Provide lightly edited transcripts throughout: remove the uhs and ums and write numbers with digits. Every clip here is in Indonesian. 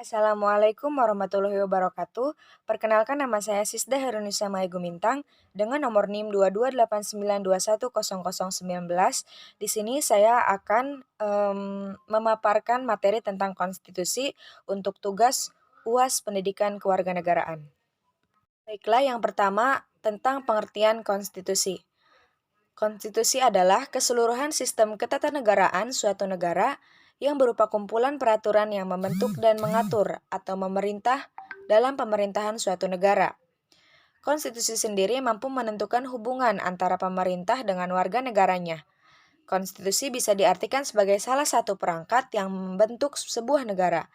Assalamualaikum warahmatullahi wabarakatuh. Perkenalkan nama saya Sisda Herunisa Mai Gumintang dengan nomor NIM 2289210019. Di sini saya akan memaparkan materi tentang konstitusi untuk tugas UAS Pendidikan Kewarganegaraan. Baiklah, yang pertama tentang pengertian konstitusi. Konstitusi adalah keseluruhan sistem ketatanegaraan suatu negara yang berupa kumpulan peraturan yang membentuk dan mengatur atau memerintah dalam pemerintahan suatu negara. Konstitusi sendiri mampu menentukan hubungan antara pemerintah dengan warga negaranya. Konstitusi bisa diartikan sebagai salah satu perangkat yang membentuk sebuah negara.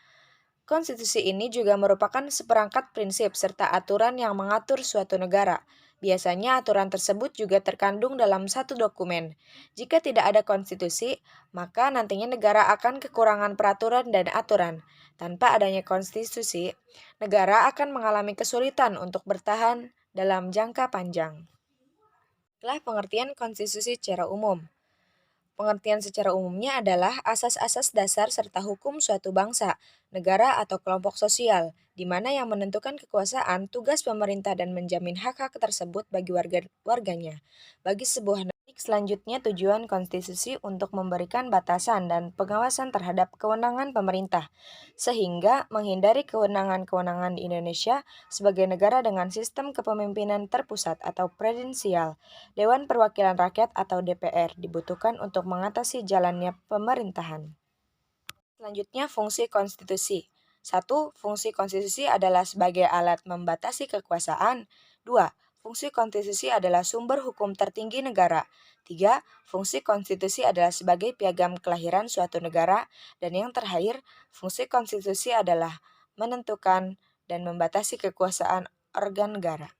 Konstitusi ini juga merupakan seperangkat prinsip serta aturan yang mengatur suatu negara. Biasanya aturan tersebut juga terkandung dalam satu dokumen. Jika tidak ada konstitusi, maka nantinya negara akan kekurangan peraturan dan aturan. Tanpa adanya konstitusi, negara akan mengalami kesulitan untuk bertahan dalam jangka panjang. Setelah pengertian konstitusi secara umum. Pengertian secara umumnya adalah asas-asas dasar serta hukum suatu bangsa, negara atau kelompok sosial, di mana yang menentukan kekuasaan, tugas pemerintah dan menjamin hak-hak tersebut bagi warganya. Bagi sebuah negara, selanjutnya tujuan konstitusi untuk memberikan batasan dan pengawasan terhadap kewenangan pemerintah, sehingga menghindari kewenangan-kewenangan di Indonesia sebagai negara dengan sistem kepemimpinan terpusat atau presidensial. Dewan Perwakilan Rakyat atau DPR dibutuhkan untuk mengatasi jalannya pemerintahan. Selanjutnya, fungsi konstitusi. 1. Fungsi konstitusi adalah sebagai alat membatasi kekuasaan. 2. Fungsi konstitusi adalah sumber hukum tertinggi negara. 3. Fungsi konstitusi adalah sebagai piagam kelahiran suatu negara. Dan yang terakhir, fungsi konstitusi adalah menentukan dan membatasi kekuasaan organ negara.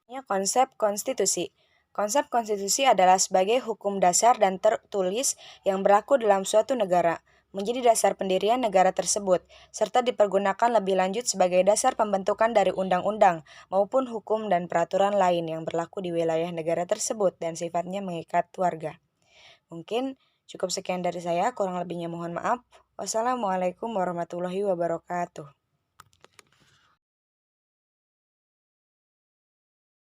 Konsep konstitusi. Konsep konstitusi adalah sebagai hukum dasar dan tertulis yang berlaku dalam suatu negara, menjadi dasar pendirian negara tersebut, serta dipergunakan lebih lanjut sebagai dasar pembentukan dari undang-undang maupun hukum dan peraturan lain yang berlaku di wilayah negara tersebut dan sifatnya mengikat warga. Mungkin cukup sekian dari saya, kurang lebihnya mohon maaf. Wassalamualaikum warahmatullahi wabarakatuh.